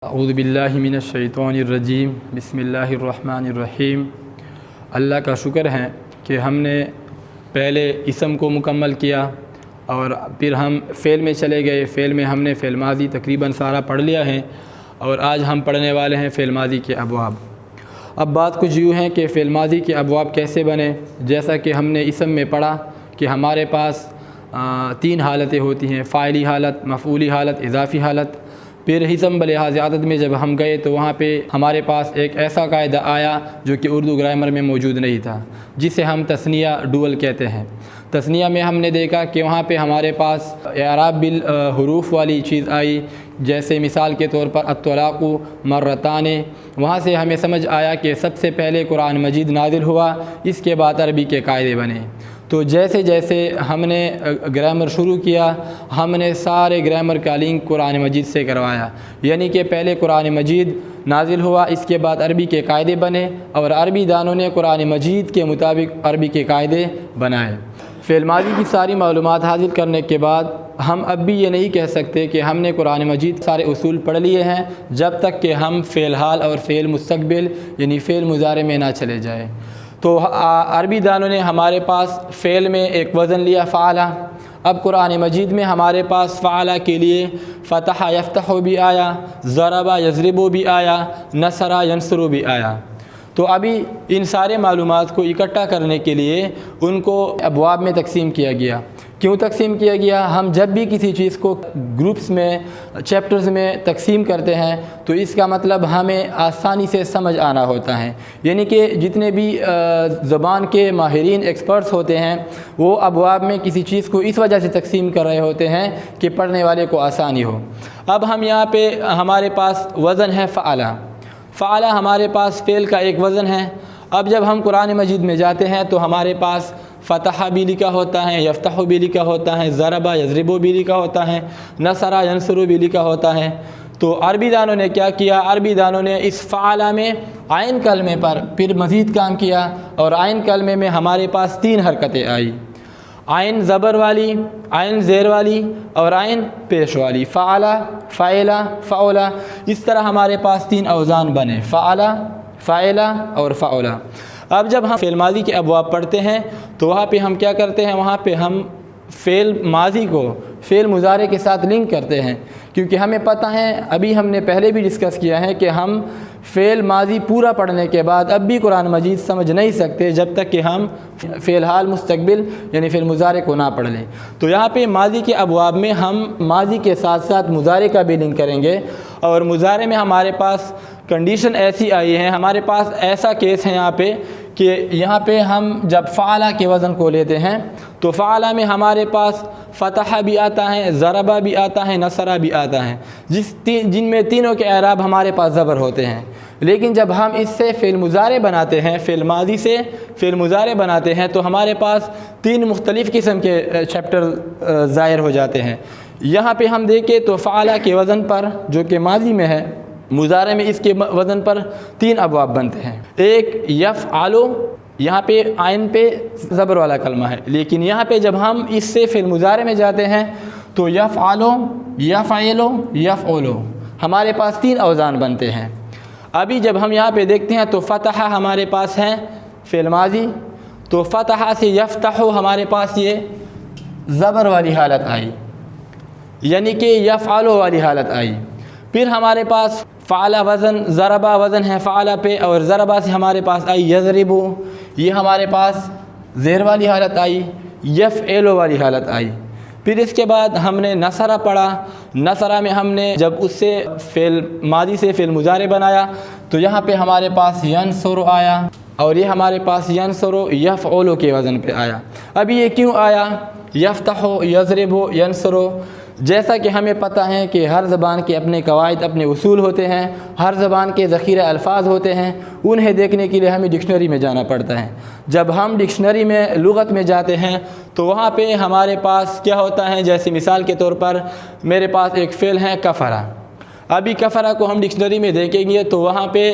اعوذ باللہ من الشیطان الرجیم بسم اللہ الرحمن الرحیم۔ اللہ کا شکر ہے کہ ہم نے پہلے اسم کو مکمل کیا اور پھر ہم فعل میں چلے گئے۔ فعل میں ہم نے فعل ماضی تقریباً سارا پڑھ لیا ہے اور آج ہم پڑھنے والے ہیں فعل ماضی کے ابواب۔ اب بات کچھ یوں ہے کہ فعل ماضی کے ابواب کیسے بنے۔ جیسا کہ ہم نے اسم میں پڑھا کہ ہمارے پاس تین حالتیں ہوتی ہیں، فاعلی حالت، مفعولی حالت، اضافی حالت۔ پھر اسم بلحاظ عدد میں جب ہم گئے تو وہاں پہ ہمارے پاس ایک ایسا قاعدہ آیا جو کہ اردو گرامر میں موجود نہیں تھا، جسے ہم تثنیہ ڈول کہتے ہیں۔ تثنیہ میں ہم نے دیکھا کہ وہاں پہ ہمارے پاس اعراب بالحروف والی چیز آئی، جیسے مثال کے طور پر الطلاق مرتان۔ وہاں سے ہمیں سمجھ آیا کہ سب سے پہلے قرآن مجید نازل ہوا، اس کے بعد عربی کے قاعدے بنے۔ تو جیسے جیسے ہم نے گرامر شروع کیا، ہم نے سارے گرامر کا لنک قرآن مجید سے کروایا، یعنی کہ پہلے قرآن مجید نازل ہوا، اس کے بعد عربی کے قاعدے بنے اور عربی دانوں نے قرآن مجید کے مطابق عربی کے قاعدے بنائے۔ فعل ماضی کی ساری معلومات حاصل کرنے کے بعد ہم اب بھی یہ نہیں کہہ سکتے کہ ہم نے قرآن مجید سارے اصول پڑھ لیے ہیں جب تک کہ ہم فعل حال اور فعل مستقبل یعنی فعل مضارع میں نہ چلے جائیں۔ تو عربی دانوں نے ہمارے پاس فعل میں ایک وزن لیا فعلا۔ اب قرآن مجید میں ہمارے پاس فعلا کے لیے فتح یفتح بھی آیا، ضرب یضرب بھی آیا، نصر ینصر بھی آیا۔ تو ابھی ان سارے معلومات کو اکٹھا کرنے کے لیے ان کو ابواب میں تقسیم کیا گیا۔ کیوں تقسیم کیا گیا؟ ہم جب بھی کسی چیز کو گروپس میں چیپٹرز میں تقسیم کرتے ہیں تو اس کا مطلب ہمیں آسانی سے سمجھ آنا ہوتا ہے، یعنی کہ جتنے بھی زبان کے ماہرین ایکسپرٹس ہوتے ہیں وہ ابواب میں کسی چیز کو اس وجہ سے تقسیم کر رہے ہوتے ہیں کہ پڑھنے والے کو آسانی ہو۔ اب ہم یہاں پہ ہمارے پاس وزن ہے فعلا۔ فعلا ہمارے پاس فعل کا ایک وزن ہے۔ اب جب ہم قرآن مجید میں جاتے ہیں تو ہمارے پاس فتح بھی لکھا ہوتا ہے، یفتح بھی لکھا ہوتا ہے، ضرب یضرب بھی لکھا ہوتا ہے، نصر ینصر بھی لکھا ہوتا ہے۔ تو عربی دانوں نے کیا کیا؟ عربی دانوں نے اس فعلا میں عین کلمے پر پھر مزید کام کیا اور عین کلمے میں ہمارے پاس تین حرکتیں آئی، عین زبر والی، عین زیر والی اور عین پیش والی، فعلا، فعلا، فعلا۔ اس طرح ہمارے پاس تین اوزان بنے، فعلا، فعلا اور فعلا۔ اب جب ہم فعل ماضی کے ابواب پڑھتے ہیں تو وہاں پہ ہم کیا کرتے ہیں؟ وہاں پہ ہم فعل ماضی کو فعل مضارع کے ساتھ لنک کرتے ہیں، کیونکہ ہمیں پتہ ہے، ابھی ہم نے پہلے بھی ڈسکس کیا ہے کہ ہم فعل ماضی پورا پڑھنے کے بعد اب بھی قرآن مجید سمجھ نہیں سکتے جب تک کہ ہم فعل حال مستقبل یعنی فعل مضارع کو نہ پڑھ لیں۔ تو یہاں پہ ماضی کے ابواب میں ہم ماضی کے ساتھ ساتھ مضارع کا بھی لنک کریں گے، اور مضارع میں ہمارے پاس کنڈیشن ایسی آئی ہے، ہمارے پاس ایسا کیس ہے یہاں پہ ہم جب فعلا کے وزن کو لیتے ہیں تو فعلا میں ہمارے پاس فتح بھی آتا ہے، ضربہ بھی آتا ہے، نصرہ بھی آتا ہے، جن میں تینوں کے اعراب ہمارے پاس زبر ہوتے ہیں۔ لیکن جب ہم اس سے فعل مضارع بناتے ہیں، فعل ماضی سے فعل مضارع بناتے ہیں تو ہمارے پاس تین مختلف قسم کے چیپٹر ظاہر ہو جاتے ہیں۔ یہاں پہ ہم دیکھیں تو فعلا کے وزن پر جو کہ ماضی میں ہے، مضارع میں اس کے وزن پر تین ابواب بنتے ہیں۔ ایک یفعلو، یہاں پہ عین پہ زبر والا کلمہ ہے، لیکن یہاں پہ جب ہم اس سے فعل مضارع میں جاتے ہیں تو یفعلو، یفعلو، یفعلو، ہمارے پاس تین اوزان بنتے ہیں۔ ابھی جب ہم یہاں پہ دیکھتے ہیں تو فتح ہمارے پاس ہے فعل ماضی، تو فتح سے یفتح ہمارے پاس یہ زبر والی حالت آئی، یعنی کہ یفعلو والی حالت آئی۔ پھر ہمارے پاس فعلا وزن، ضربہ وزن ہے فعلا پہ، اور ضربہ سے ہمارے پاس آئی یضربو، یہ ہمارے پاس زیر والی حالت آئی، یفعلو والی حالت آئی۔ پھر اس کے بعد ہم نے نصرہ پڑھا۔ نصرہ میں ہم نے جب اس سے فعل ماضی سے فعل مضارع بنایا تو یہاں پہ ہمارے پاس ینصر آیا، اور یہ ہمارے پاس ینصر یفعلو کے وزن پہ آیا۔ ابھی یہ کیوں آیا؟ یفتح، یضرب، ینصر، جیسا کہ ہمیں پتہ ہے کہ ہر زبان کے اپنے قواعد، اپنے اصول ہوتے ہیں، ہر زبان کے ذخیرہ الفاظ ہوتے ہیں، انہیں دیکھنے کے لیے ہمیں ڈکشنری میں جانا پڑتا ہے۔ جب ہم ڈکشنری میں لغت میں جاتے ہیں تو وہاں پہ ہمارے پاس کیا ہوتا ہے؟ جیسے مثال کے طور پر میرے پاس ایک فعل ہے کفرہ۔ ابھی کفرہ کو ہم ڈکشنری میں دیکھیں گے تو وہاں پہ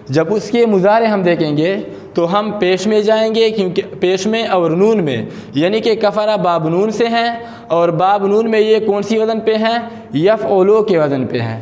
جب اس کے مضارع ہم دیکھیں گے تو ہم پیش میں جائیں گے، کیونکہ پیش میں اور نون میں، یعنی کہ کفرہ باب نون سے ہیں، اور باب نون میں یہ کون سی وزن پہ ہیں؟ یفعلو کے وزن پہ ہیں۔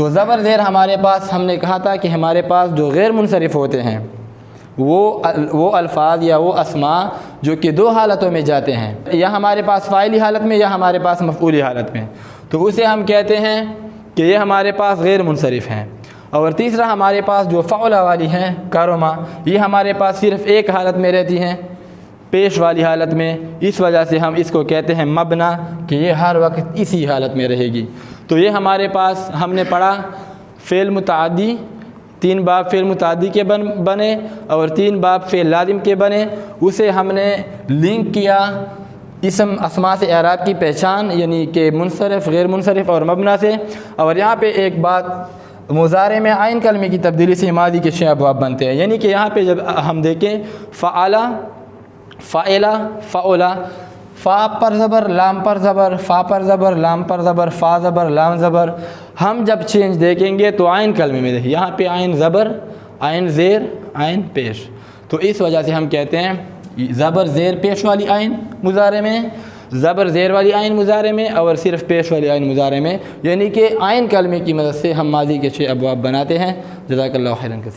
تو زبر زیر ہمارے پاس ہم نے کہا تھا کہ ہمارے پاس جو غیر منصرف ہوتے ہیں وہ الفاظ یا وہ اسماء جو کہ دو حالتوں میں جاتے ہیں، یا ہمارے پاس فاعلی حالت میں یا ہمارے پاس مفعولی حالت میں، تو اسے ہم کہتے ہیں کہ یہ ہمارے پاس غیر منصرف ہیں۔ اور تیسرا ہمارے پاس جو فعلا والی ہیں کرما، یہ ہمارے پاس صرف ایک حالت میں رہتی ہیں، پیش والی حالت میں، اس وجہ سے ہم اس کو کہتے ہیں مبنا، کہ یہ ہر وقت اسی حالت میں رہے گی۔ تو یہ ہمارے پاس ہم نے پڑھا فعل متعدی، 3 باب فعل متعدی کے بنے اور 3 باب فعل لازم کے بنے، اسے ہم نے لنک کیا اسم اسماء سے اعراب کی پہچان، یعنی کہ منصرف، غیر منصرف اور مبنا سے۔ اور یہاں پہ ایک بات، مضارع میں عین کلمے کی تبدیلی سے ماضی کے 6 ابواب بنتے ہیں، یعنی کہ یہاں پہ جب ہم دیکھیں فعلا، فعلا، فعلا، فا پر زبر، لام پر زبر، فا پر زبر، لام پر زبر، فا زبر، لام زبر، ہم جب چینج دیکھیں گے تو عین کلمے میں دیکھیں، یہاں پہ عین زبر، عین زیر، عین پیش، تو اس وجہ سے ہم کہتے ہیں زبر زیر پیش والی عین مضارع میں، زبر زیر والی عین مضارع میں، اور صرف پیش والی عین مضارع میں، یعنی کہ عین کلمے کی مدد سے ہم ماضی کے 6 ابواب بناتے ہیں۔ جزاک اللہ خیرا۔